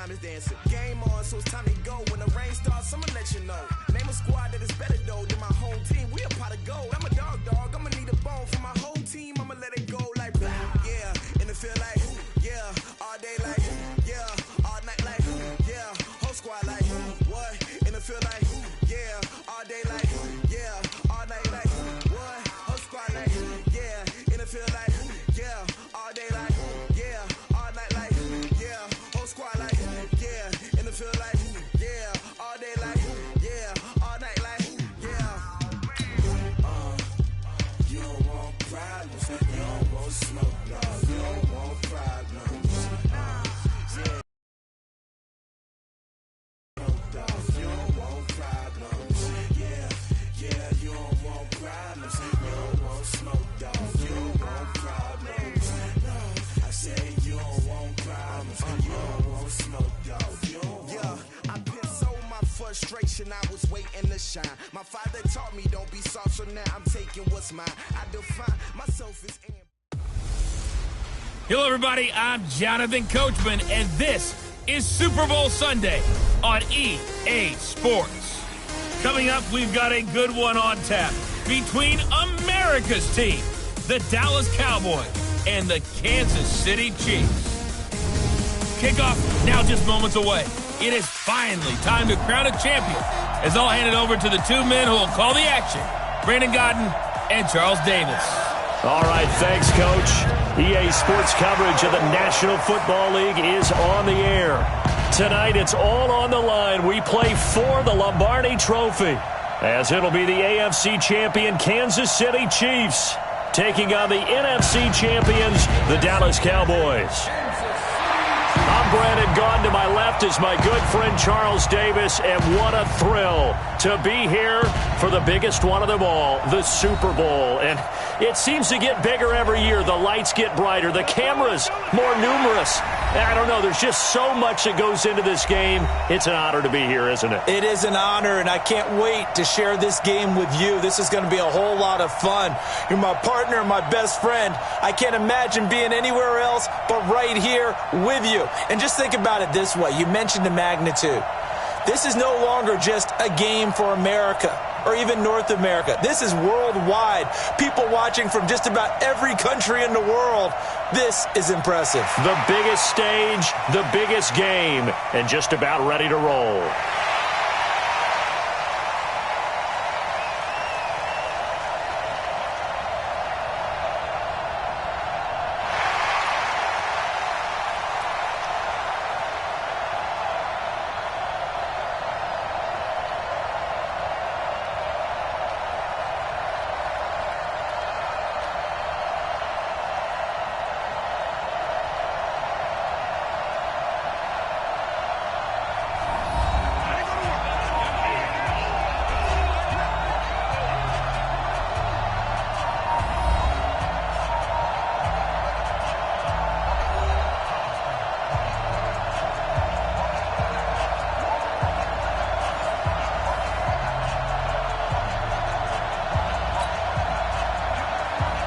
time is dancing. Game on, so it's time to go. When the rain starts, I'ma let you know. Name a squad that is better though than my home team. We a pot of gold. I'm a dog. I'ma need a bone for my whole team. I'ma let it go like blah. Yeah, and it feel like yeah, all day like yeah, all night like yeah, whole squad like what? And it feel like yeah, all day like yeah, all night like what? Whole squad like yeah, and it feel like yeah, all day like yeah, all night like yeah, whole squad like yeah, and it feel like yeah, all day like yeah, all night like yeah. You don't want problems, you don't want smoke, dog. You don't want problems. Yeah. You don't want problems. Yeah, you don't want problems. You don't want smoke, dog. You don't want problems. No, I say you don't want problems. You don't want smoke, dog. You don't want. I put so my frustration, I was waiting to shine. My father taught me don't be soft, so now I'm taking what's mine. I define myself as Hello, everybody. I'm Jonathan Coachman, and this is Super Bowl Sunday on EA Sports. Coming up, we've got a good one on tap between America's team, the Dallas Cowboys, and the Kansas City Chiefs. Kickoff now just moments away. It is finally time to crown a champion, as I'll hand it over to the two men who will call the action, Brandon Godden and Charles Davis. All right, thanks, Coach. EA Sports coverage of the National Football League is on the air. Tonight, it's all on the line. We play for the Lombardi Trophy, as it'll be the AFC champion Kansas City Chiefs taking on the NFC champions, the Dallas Cowboys. I'm Brandon Gaudin. To my left is my good friend Charles Davis, and what a thrill to be here for the biggest one of them all, the Super Bowl. And it seems to get bigger every year. The lights get brighter, the cameras more numerous. And I don't know, there's just so much that goes into this game. It's an honor to be here, isn't it? It is an honor, and I can't wait to share this game with you. This is going to be a whole lot of fun. You're my partner, my best friend. I can't imagine being anywhere else but right here with you. And just think about it this way. You mentioned the magnitude. This is no longer just a game for America or even North America. This is worldwide. People watching from just about every country in the world. This is impressive. The biggest stage, the biggest game, and just about ready to roll.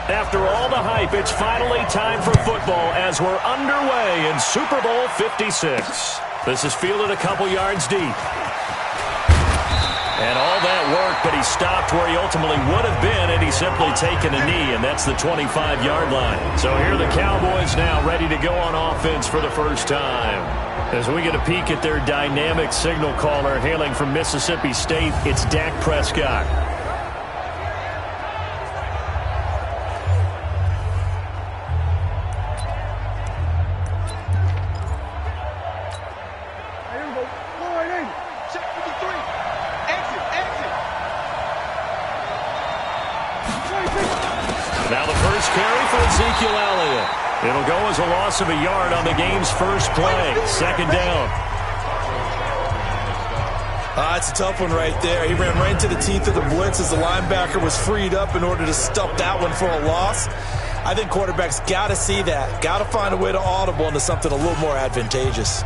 After all the hype, it's finally time for football as we're underway in Super Bowl 56. This is fielded a couple yards deep. And all that work, but he stopped where he ultimately would have been had he simply taken a knee, and that's the 25-yard line. So here are the Cowboys now ready to go on offense for the first time. As we get a peek at their dynamic signal caller hailing from Mississippi State, it's Dak Prescott. Now the first carry for Ezekiel Elliott. It'll go as a loss of a yard on the game's first play. Second down. It's a tough one right there. He ran right into the teeth of the blitz as the linebacker was freed up in order to stop that one for a loss. I think quarterbacks got to see that. Got to find a way to audible into something a little more advantageous.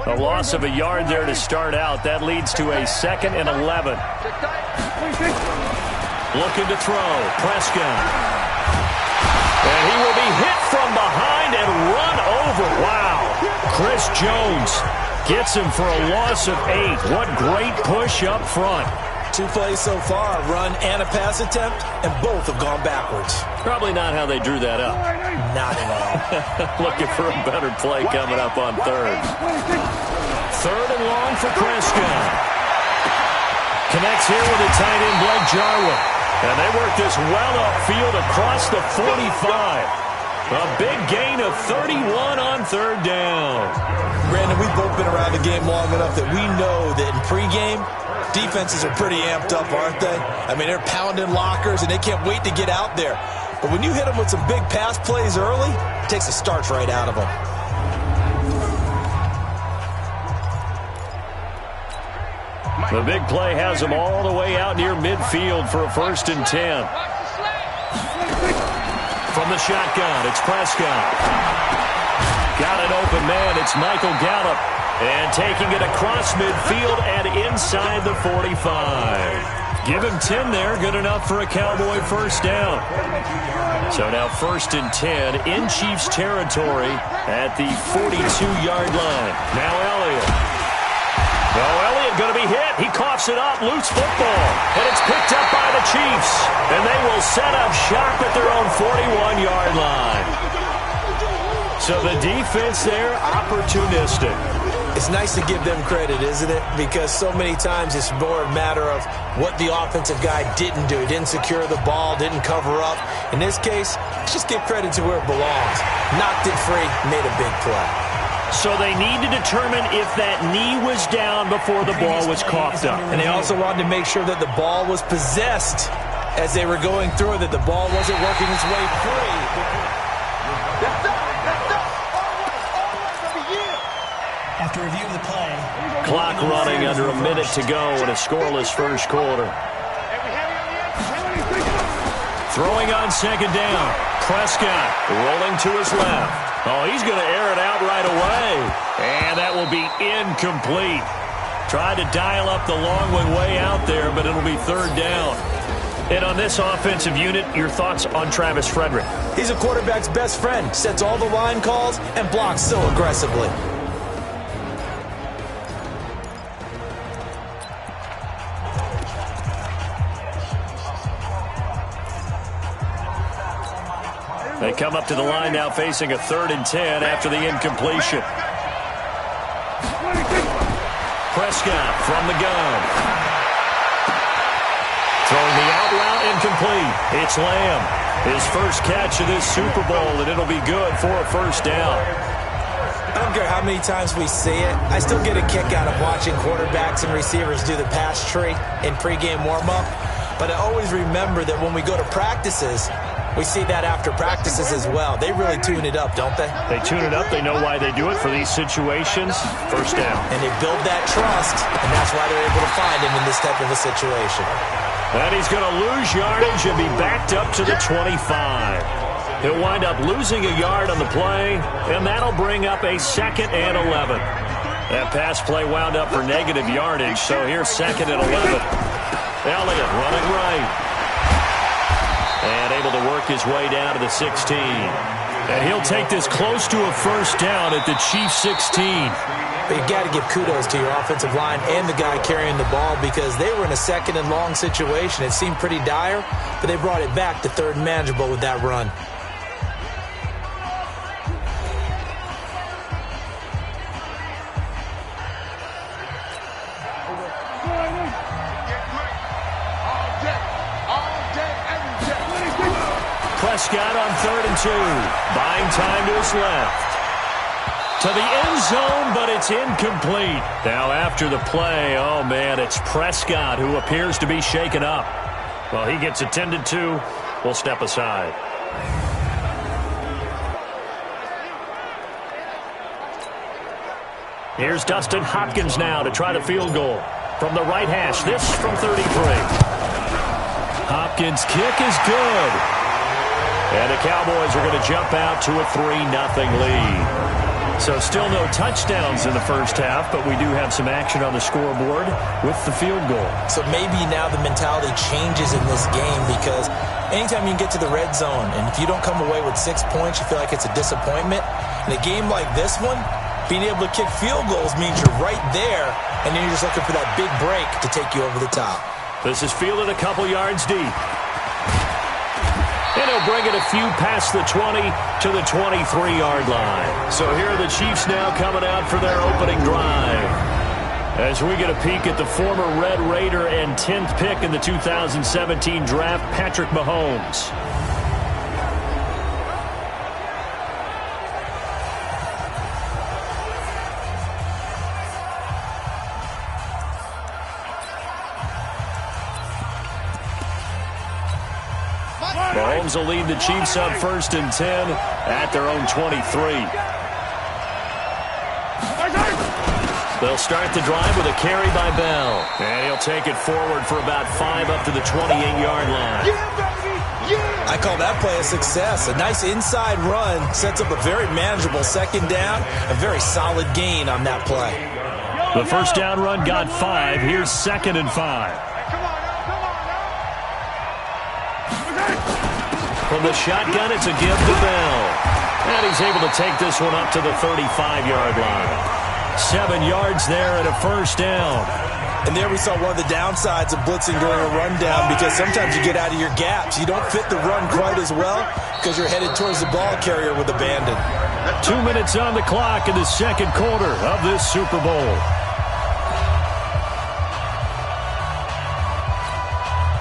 A loss of a yard there to start out. That leads to a 2nd and 11. Looking to throw. Prescott. And he will be hit from behind and run over over. Wow. Chris Jones gets him for a loss of 8. What great push up front. 2 plays so far, a run and a pass attempt, and both have gone backwards. Probably not how they drew that up. Not at all. Looking for a better play coming up on third. Third and long for Prescott. Connects here with a tight end, Blake Jarwin. And they work this well upfield across the 45. A big gain of 31 on third down. Brandon, we've both been around the game long enough that we know that in pregame, defenses are pretty amped up, aren't they? I mean, they're pounding lockers, and they can't wait to get out there. But when you hit them with some big pass plays early, it takes the starch right out of them. The big play has them all the way out near midfield for a 1st and 10. From the shotgun, it's Prescott. Got an open man, it's Michael Gallup. And taking it across midfield and inside the 45. Give him 10 there, good enough for a Cowboy 1st down. So now 1st and 10 in Chiefs territory at the 42-yard line. Now Elliott. No, Elliott going to be hit. He coughs it up. Loose football. And it's picked up by the Chiefs. And they will set up shop at their own 41-yard line. So the defense there, opportunistic. It's nice to give them credit, isn't it? Because so many times it's more a matter of what the offensive guy didn't do. He didn't secure the ball, didn't cover up. In this case, let's just give credit to where it belongs. Knocked it free, made a big play. So they need to determine if that knee was down before the ball was coughed up. And they also wanted to make sure that the ball was possessed as they were going through it, that the ball wasn't working its way free. After review of the play. Clock running under a minute to go in a scoreless first quarter. Throwing on 2nd down. Prescott rolling to his left. Oh, he's going to air it out right away. And that will be incomplete. Tried to dial up the long one way out there, but it'll be 3rd down. And on this offensive unit, your thoughts on Travis Frederick? He's a quarterback's best friend. Sets all the line calls and blocks so aggressively. They come up to the line now facing a 3rd and 10 after the incompletion. Prescott from the gun. Throwing the out route incomplete. It's Lamb. His first catch of this Super Bowl, and it'll be good for a 1st down. I don't care how many times we see it. I still get a kick out of watching quarterbacks and receivers do the pass tree in pregame warm-up. But I always remember that when we go to practices, we see that after practices as well. They really tune it up, don't they? They tune it up. They know why they do it for these situations. 1st down. And they build that trust, and that's why they're able to find him in this type of a situation. And he's going to lose yardage and be backed up to the 25. He'll wind up losing a yard on the play, and that'll bring up a 2nd and 11. That pass play wound up for negative yardage, so here's 2nd and 11. Elliott running right. And able to work his way down to the 16. And he'll take this close to a 1st down at the Chiefs 16. But you got to give kudos to your offensive line and the guy carrying the ball because they were in a 2nd and long situation. It seemed pretty dire, but they brought it back to 3rd and manageable with that run. Prescott on 3rd and 2. Buying time to his left. To the end zone, but it's incomplete. Now after the play, oh man, it's Prescott who appears to be shaken up. Well, he gets attended to. We'll step aside. Here's Dustin Hopkins now to try the field goal. From the right hash, this from 33. Hopkins' kick is good. And the Cowboys are going to jump out to a 3-0 lead. So still no touchdowns in the first half, but we do have some action on the scoreboard with the field goal. So maybe now the mentality changes in this game because anytime you can get to the red zone, and if you don't come away with 6 points, you feel like it's a disappointment. In a game like this one, being able to kick field goals means you're right there, and then you're just looking for that big break to take you over the top. This is fielded a couple yards deep. And he'll bring it a few past the 20 to the 23-yard line. So here are the Chiefs now coming out for their opening drive. As we get a peek at the former Red Raider and 10th pick in the 2017 draft, Patrick Mahomes. Mahomes will lead the Chiefs up 1st and 10 at their own 23. They'll start the drive with a carry by Bell. And he'll take it forward for about 5 up to the 28-yard line. I call that play a success. A nice inside run sets up a very manageable 2nd down. A very solid gain on that play. The first down run got 5. Here's 2nd and 5. From the shotgun, it's a give to Bell. And he's able to take this one up to the 35-yard line. 7 yards there and a first down. And there we saw one of the downsides of blitzing during a rundown because sometimes you get out of your gaps. You don't fit the run quite as well because you're headed towards the ball carrier with abandon. 2 minutes on the clock in the 2nd quarter of this Super Bowl.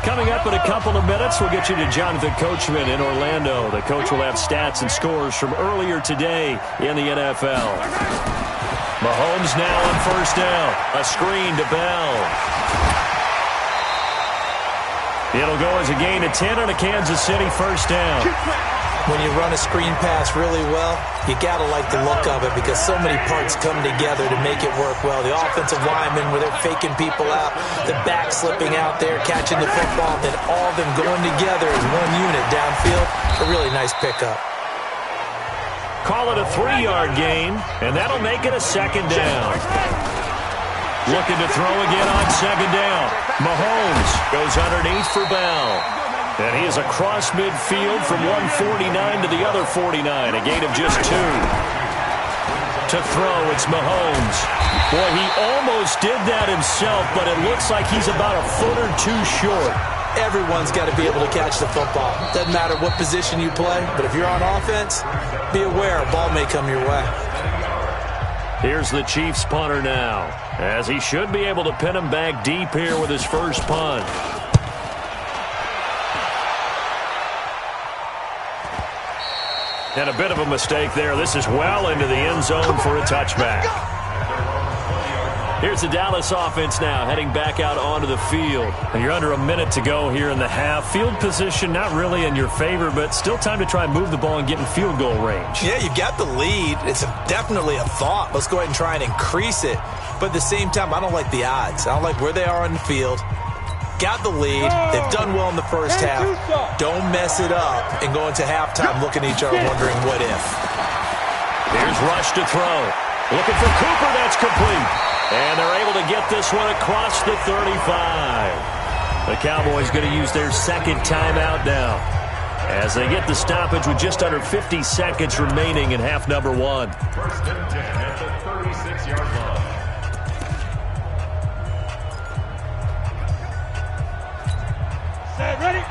Coming up in a couple of minutes, we'll get you to Jonathan Coachman in Orlando. The coach will have stats and scores from earlier today in the NFL. Mahomes now on 1st down. A screen to Bell. It'll go as a gain of 10 on a Kansas City 1st down. When you run a screen pass really well, you got to like the look of it because so many parts come together to make it work well. The offensive linemen, where they're faking people out, the back slipping out there, catching the football, then all of them going together as one unit downfield. A really nice pickup. Call it a 3-yard gain, and that'll make it a 2nd down. Looking to throw again on 2nd down. Mahomes goes underneath for Bell. And he is across midfield from 149 to the other 49, a gain of just 2. To throw, it's Mahomes. Boy, he almost did that himself, but it looks like he's about a foot or 2 short. Everyone's got to be able to catch the football. Doesn't matter what position you play, but if you're on offense, be aware a ball may come your way. Here's the Chiefs punter now, as he should be able to pin him back deep here with his first punt. And a bit of a mistake there. This is well into the end zone for a touchback. Here's the Dallas offense now, heading back out onto the field. And you're under a minute to go here in the half. Field position not really in your favor, but still time to try and move the ball and get in field goal range. Yeah, you've got the lead. It's definitely a thought. Let's go ahead and try and increase it. But at the same time, I don't like the odds. I don't like where they are on the field. Got the lead. They've done well in the first half. Don't mess it up and go into halftime looking at each other wondering what if. Here's Rush to throw. Looking for Cooper. That's complete. And they're able to get this one across the 35. The Cowboys going to use their 2nd timeout now as they get the stoppage with just under 50 seconds remaining in half number 1. First and 10 at the 36-yard line.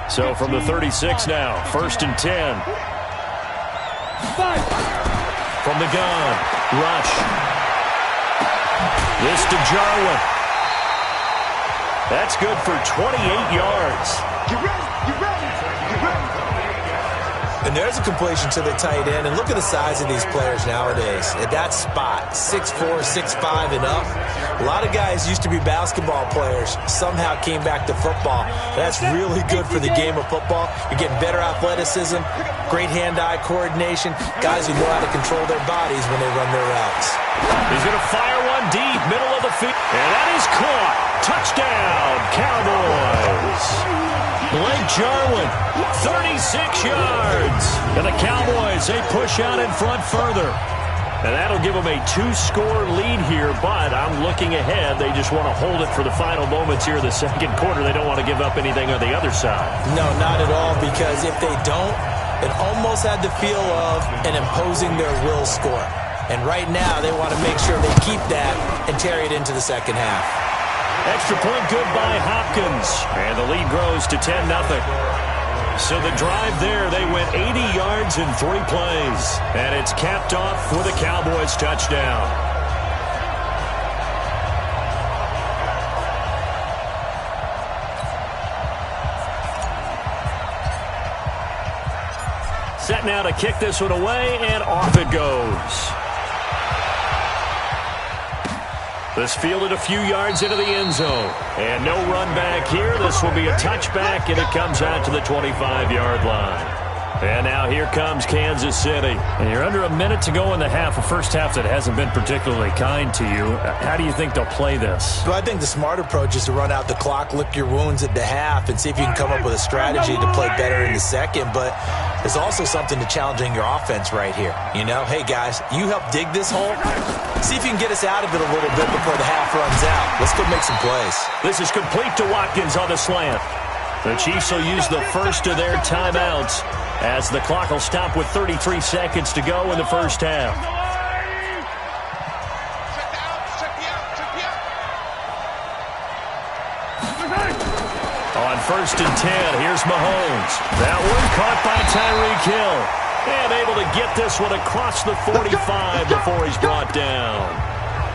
So from the 36 now, 1st and 10. From the gun, Rush. This to Jarwin. That's good for 28 yards. You ready? And there's a completion to the tight end. And look at the size of these players nowadays. At that spot, 6'4", 6'5", and up. A lot of guys used to be basketball players. Somehow came back to football. That's really good for the game of football. You're getting better athleticism, great hand-eye coordination, guys who know how to control their bodies when they run their routes. He's going to fire one deep, middle of the field. And that is caught. Touchdown, Cowboys. Blake Jarwin, 36 yards. And the Cowboys, they push out in front further. And that'll give them a 2-score lead here, but I'm looking ahead. They just want to hold it for the final moments here in the second quarter. They don't want to give up anything on the other side. No, not at all, because if they don't, it almost had the feel of an imposing their will score. And right now, they want to make sure they keep that and carry it into the second half. Extra point good by Hopkins. And the lead grows to 10-0. So the drive there, they went 80 yards in 3 plays. And it's capped off with a Cowboys touchdown. Set now to kick this one away, and off it goes. This fielded a few yards into the end zone. And no run back here. This will be a touchback, and it comes out to the 25-yard line. And now here comes Kansas City. And you're under a minute to go in the half, a first half that hasn't been particularly kind to you. How do you think they'll play this? Well, I think the smart approach is to run out the clock, lick your wounds at the half, and see if you can come up with a strategy to play better in the second. But there's also something to challenging your offense right here. You know, hey, guys, you help dig this hole. See if you can get us out of it a little bit before the half runs out. Let's go make some plays. This is complete to Watkins on the slant. The Chiefs will use the first of their timeouts as the clock will stop with 33 seconds to go in the first half. On 1st and 10, here's Mahomes. That one caught by Tyreek Hill. And able to get this one across the 45 before he's brought down.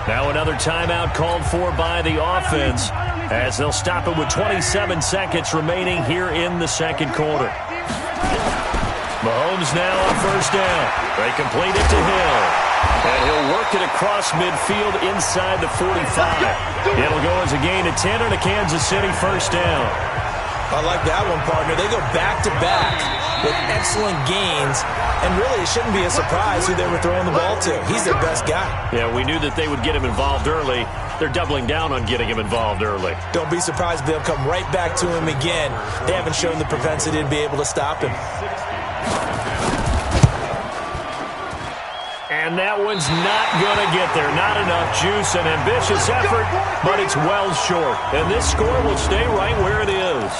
Now another timeout called for by the offense as they'll stop it with 27 seconds remaining here in the second quarter. Mahomes now on 1st down. They complete it to Hill. And he'll work it across midfield inside the 45. It'll go as a gain of 10 and a Kansas City 1st down. I like that one, partner. They go back-to-back with excellent gains, and really it shouldn't be a surprise who they were throwing the ball to. He's their best guy. Yeah, we knew that they would get him involved early. They're doubling down on getting him involved early. Don't be surprised if they'll come right back to him again. They haven't shown the propensity to be able to stop him. And that one's not going to get there. Not enough juice, an ambitious effort, but it's well short. And this score will stay right where it is.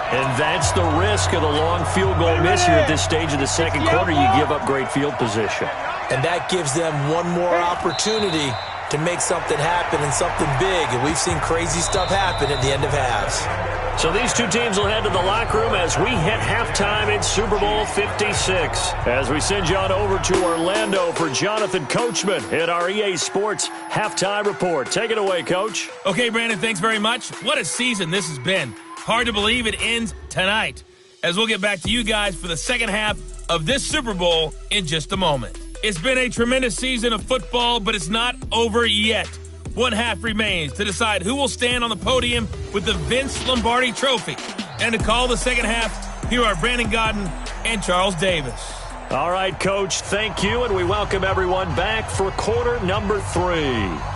And that's the risk of the long field goal miss here at this stage of the second quarter. You give up great field position. And that gives them one more opportunity to make something happen and something big. And we've seen crazy stuff happen at the end of halves. So these two teams will head to the locker room as we hit halftime in Super Bowl 56. As we send you on over to Orlando for Jonathan Coachman at our EA Sports Halftime Report. Take it away, Coach. Okay, Brandon, thanks very much. What a season this has been. Hard to believe it ends tonight, as we'll get back to you guys for the second half of this Super Bowl in just a moment. It's been a tremendous season of football, but it's not over yet. One half remains to decide who will stand on the podium with the Vince Lombardi Trophy. And to call the second half, here are Brandon Godden and Charles Davis. All right, Coach, thank you, and we welcome everyone back for quarter number 3.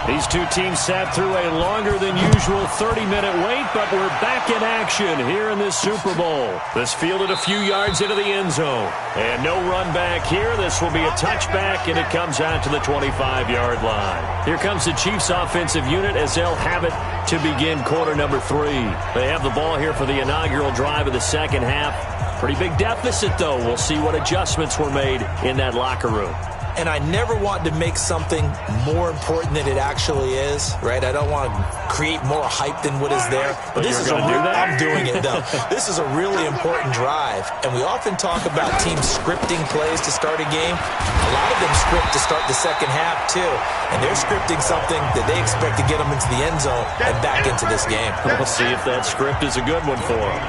These two teams sat through a longer than usual 30-minute wait, but we're back in action here in this Super Bowl. This fielded a few yards into the end zone. And no run back here. This will be a touchback, and it comes out to the 25-yard line. Here comes the Chiefs offensive unit as they'll have it to begin quarter number 3. They have the ball here for the inaugural drive of the second half. Pretty big deficit, though. We'll see what adjustments were made in that locker room. And I never want to make something more important than it actually is, right? I don't want to create more hype than what is there. But this is I'm doing it, though. This is a really important drive. And we often talk about teams scripting plays to start a game. A lot of them script to start the second half, too. And they're scripting something that they expect to get them into the end zone and back into this game. We'll see if that script is a good one for them.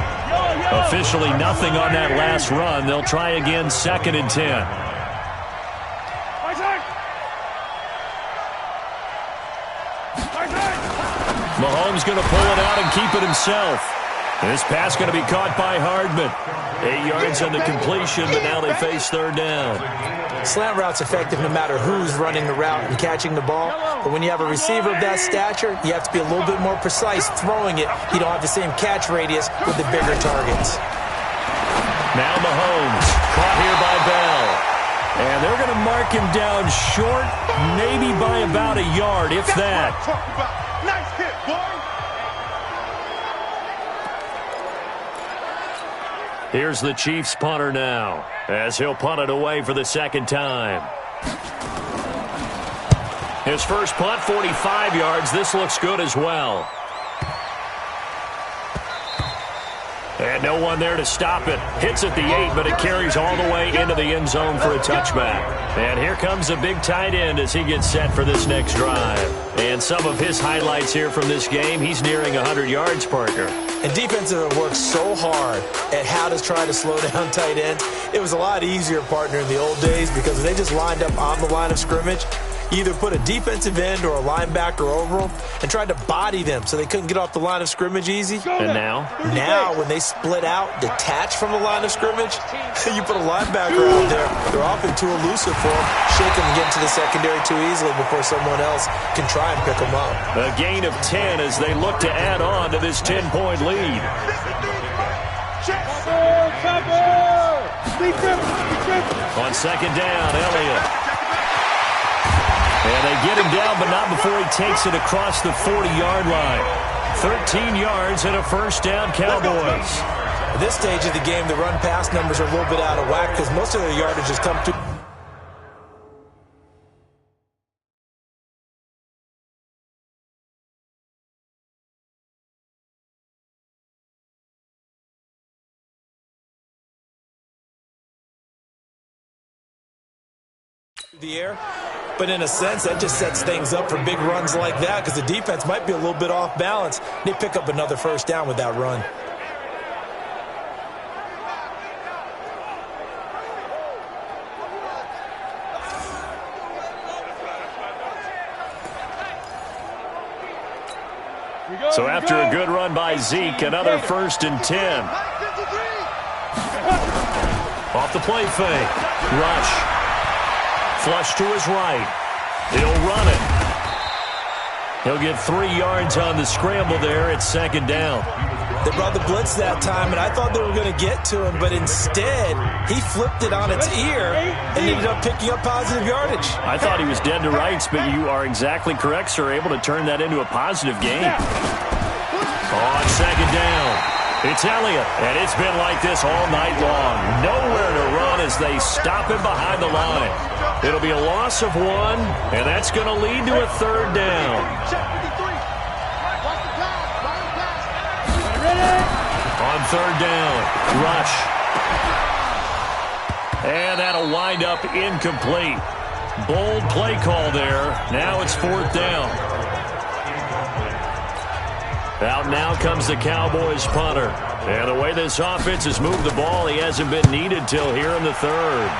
Officially nothing on that last run. They'll try again 2nd and 10. Mahomes going to pull it out and keep it himself. This pass going to be caught by Hardman. 8 yards on the completion, but now they face third down. Slant route's effective no matter who's running the route and catching the ball. But when you have a receiver of that stature, you have to be a little bit more precise throwing it. You don't have the same catch radius with the bigger targets. Now Mahomes, caught here by Bell. And they're going to mark him down short, maybe by about a yard, if that. Nice hit, boy. Here's the Chiefs punter now, as he'll punt it away for the second time. His first punt, 45 yards. This looks good as well. And no one there to stop it. Hits at the 8, but it carries all the way into the end zone for a touchback. And here comes a big tight end as he gets set for this next drive. And some of his highlights here from this game, he's nearing 100 yards, Parker. And defensive have worked so hard at how to try to slow down tight ends. It was a lot easier, partner, in the old days because they just lined up on the line of scrimmage. Either put a defensive end or a linebacker over them and tried to body them so they couldn't get off the line of scrimmage easy. And now? Now, when they split out, detach from the line of scrimmage, you put a linebacker out there, they're often too elusive for them. Shake them and get into the secondary too easily before someone else can try and pick them up. A gain of 10 as they look to add on to this 10-point lead. On second down, Elliott. And they get him down, but not before he takes it across the 40-yard line. 13 yards and a first down, Cowboys. At this stage of the game, the run-pass numbers are a little bit out of whack because most of their yardage has come to the air. But in a sense, that just sets things up for big runs like that because the defense might be a little bit off balance. They pick up another first down with that run. So after a good run by Zeke, another 1st and 10. Off the play fake. Rush. Flush to his right. He'll run it. He'll get 3 yards on the scramble there at second down. They brought the blitz that time, and I thought they were going to get to him, but instead, he flipped it on its ear and ended up picking up positive yardage. I thought he was dead to rights, but you are exactly correct, sir, able to turn that into a positive gain. On second down. It's Elliott, and it's been like this all night long. Nowhere to run as they stop him behind the line. It'll be a loss of 1, and that's going to lead to a third down. On third down, Rush. And that'll wind up incomplete. Bold play call there. Now it's 4th down. Out now comes the Cowboys punter. And the way this offense has moved the ball, he hasn't been needed till here in the third.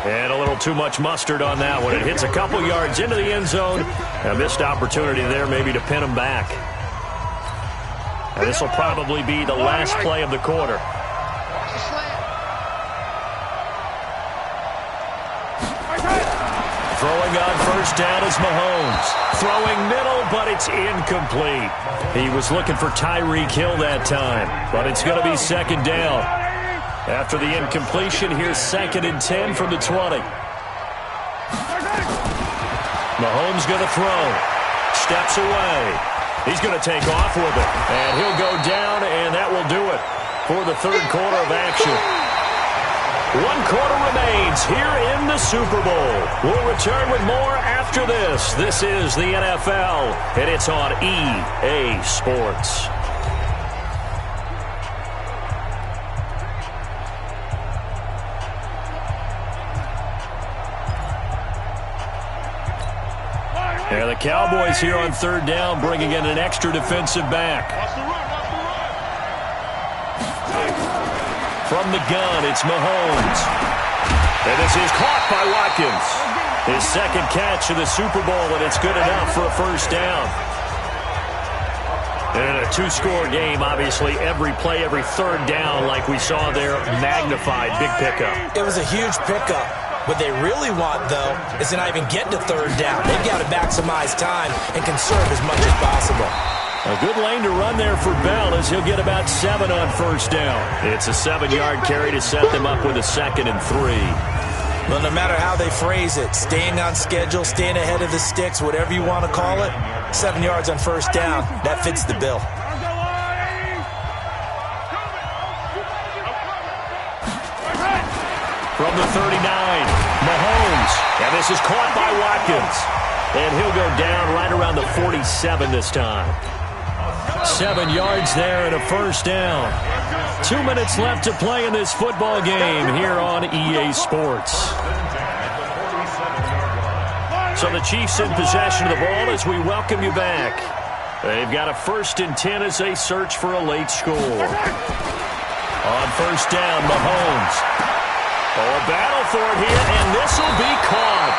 And a little too much mustard on that one. It hits a couple yards into the end zone. A missed opportunity there maybe to pin him back. And this will probably be the last play of the quarter. Throwing on first down is Mahomes. Throwing middle, but it's incomplete. He was looking for Tyreek Hill that time, but it's going to be second down. After the incompletion, here's 2nd and 10 from the 20. Mahomes going to throw. Steps away. He's going to take off with it, and he'll go down, and that will do it for the third quarter of action. 1 quarter remains here in the Super Bowl. We'll return with more after this. This is the NFL, and it's on EA Sports. And the Cowboys here on third down, bringing in an extra defensive back. From the gun, it's Mahomes. And this is caught by Watkins. His second catch of the Super Bowl, and it's good enough for a first down. And in a two-score game, obviously, every play, every third down, like we saw there, magnified. Big pickup. It was a huge pickup. What they really want, though, is to not even get to third down. They've got to maximize time and conserve as much as possible. A good lane to run there for Bell as he'll get about 7 on first down. It's a 7-yard carry to set them up with a 2nd and 3. Well, no matter how they phrase it, staying on schedule, staying ahead of the sticks, whatever you want to call it, 7 yards on first down, that fits the bill. From the 39, Mahomes. And this is caught by Watkins. And he'll go down right around the 47 this time. 7 yards there and a first down. 2 minutes left to play in this football game here on EA Sports. So the Chiefs in possession of the ball as we welcome you back. They've got a 1st and 10 as they search for a late score. On first down, Mahomes. Oh, a battle for it here, and this will be caught.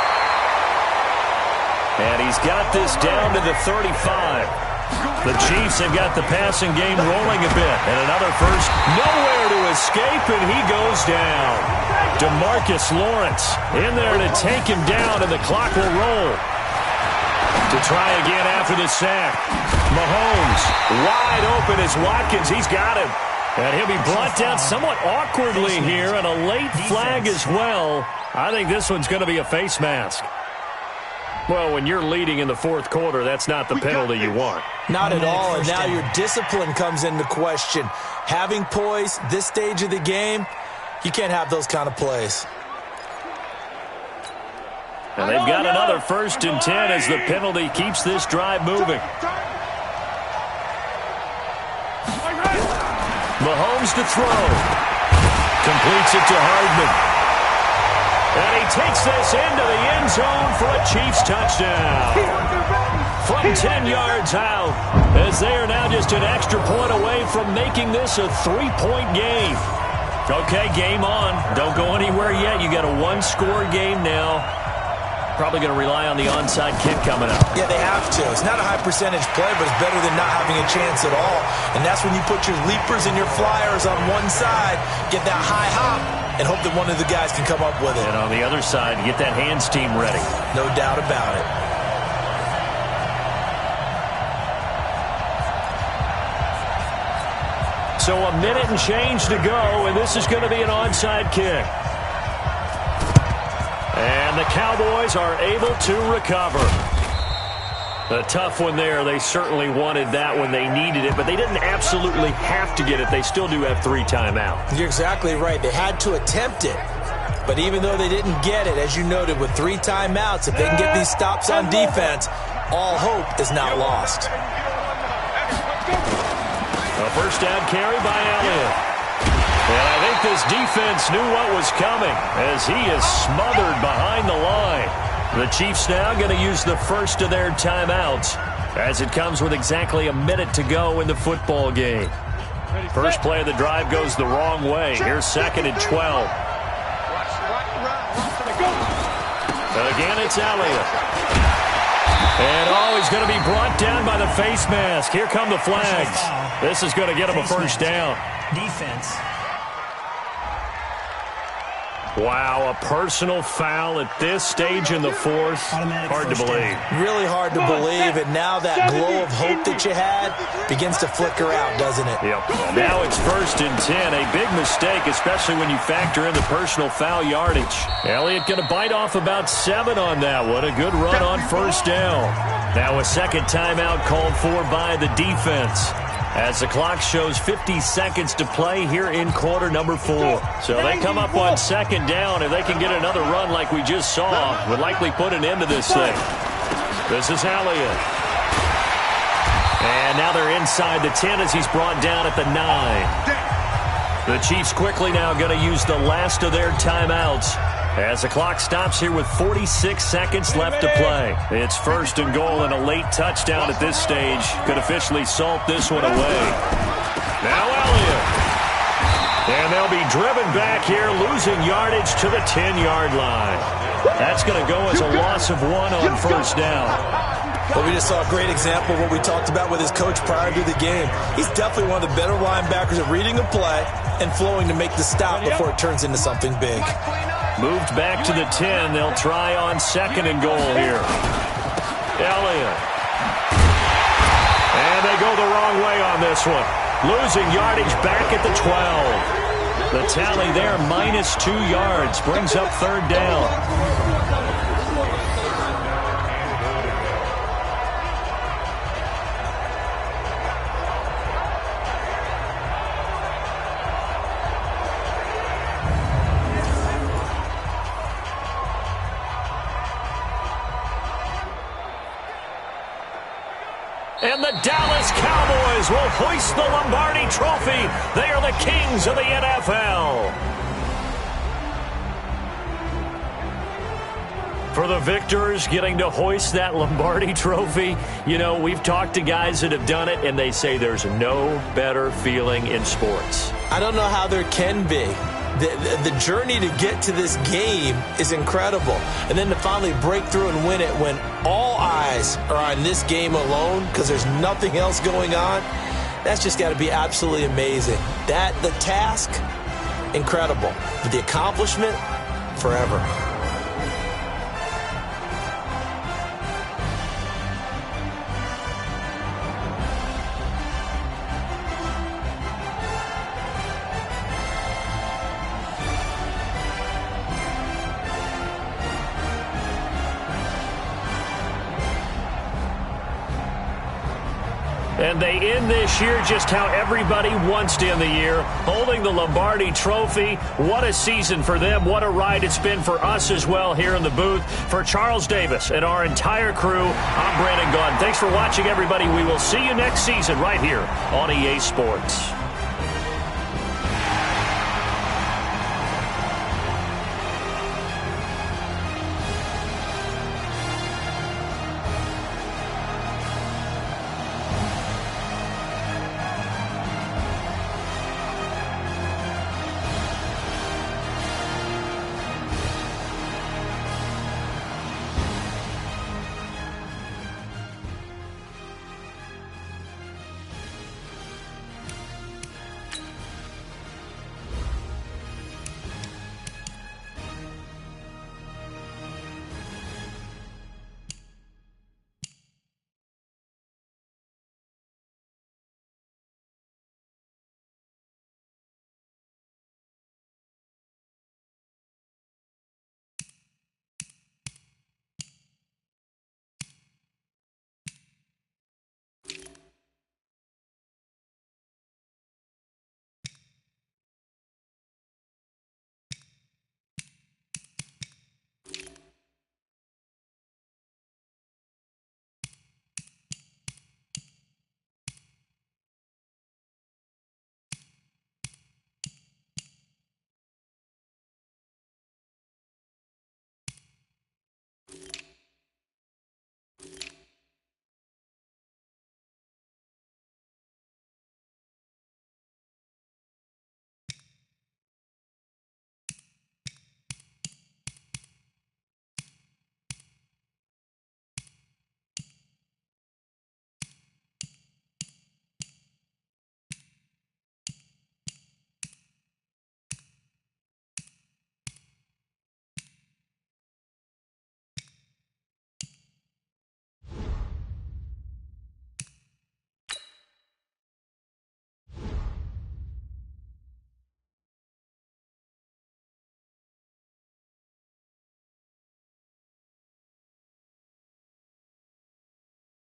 And he's got this down to the 35. The Chiefs have got the passing game rolling a bit. And another first. Nowhere to escape, and he goes down. DeMarcus Lawrence in there to take him down, and the clock will roll. To try again after the sack. Mahomes wide open as Watkins. He's got him. And he'll be brought down somewhat awkwardly here, and a late flag as well. I think this one's going to be a face mask. Well, when you're leading in the 4th quarter, that's not the penalty you want. Not at all, and now your discipline comes into question. Having poise this stage of the game, you can't have those kind of plays. And they've got another 1st and 10 as the penalty keeps this drive moving. Mahomes to throw. Completes it to Hardman. And he takes this into the end zone for a Chiefs touchdown. From 10 yards out, as they are now just an extra point away from making this a 3-point game. Okay, game on. Don't go anywhere yet. You got a 1-score game now. Probably going to rely on the onside kick coming up. Yeah, they have to. It's not a high-percentage play, but it's better than not having a chance at all. And that's when you put your leapers and your flyers on one side, get that high hop, and hope that one of the guys can come up with it. And on the other side, get that hands team ready. No doubt about it. So a minute and change to go, and this is going to be an onside kick. And the Cowboys are able to recover. A tough one there. They certainly wanted that when they needed it, but they didn't absolutely have to get it. They still do have 3 timeouts. You're exactly right. They had to attempt it. But even though they didn't get it, as you noted, with 3 timeouts, if they can get these stops on defense, all hope is not lost. A first down carry by Elliott. And I think this defense knew what was coming as he is smothered behind the line. The Chiefs now going to use the first of their timeouts as it comes with exactly a minute to go in the football game. First play of the drive goes the wrong way. Here's 2nd and 12. Again, it's Elliott. And, he's going to be brought down by the face mask. Here come the flags. This is going to get him a first down. Defense. Wow, a personal foul at this stage in the 4th. Hard to believe. Really hard to believe, and now that glow of hope that you had begins to flicker out, doesn't it? Yep. Now it's 1st and 10. A big mistake, especially when you factor in the personal foul yardage. Elliott going to bite off about 7 on that one. A good run on first down. Now a second timeout called for by the defense, as the clock shows 50 seconds to play here in quarter number 4. So they come up on second down. If they can get another run like we just saw, would likely put an end to this thing. This is Elliott. And now they're inside the 10 as he's brought down at the 9. The Chiefs quickly now going to use the last of their timeouts as the clock stops here with 46 seconds left to play. It's 1st and goal, and a late touchdown at this stage could officially salt this one away. Now Elliott. And they'll be driven back here, losing yardage to the 10-yard line. That's going to go as a loss of 1 on first down. Well, we just saw a great example of what we talked about with his coach prior to the game. He's definitely one of the better linebackers at reading a play and flowing to make the stop before it turns into something big. Moved back to the 10. They'll try on 2nd and goal here. Elliott. And they go the wrong way on this one. Losing yardage back at the 12. The tally there, -2 yards. Brings up 3rd down. And the Dallas Cowboys will hoist the Lombardi Trophy. They are the kings of the NFL. For the victors getting to hoist that Lombardi Trophy, you know, we've talked to guys that have done it, and they say there's no better feeling in sports. I don't know how there can be. The journey to get to this game is incredible. And then to finally break through and win it when all eyes are on this game alone because there's nothing else going on, that's just got to be absolutely amazing. The task, incredible. But the accomplishment, forever. And they end this year just how everybody wants to end the year, holding the Lombardi Trophy. What a season for them. What a ride it's been for us as well here in the booth. For Charles Davis and our entire crew, I'm Brandon Gaudin. Thanks for watching, everybody. We will see you next season right here on EA Sports.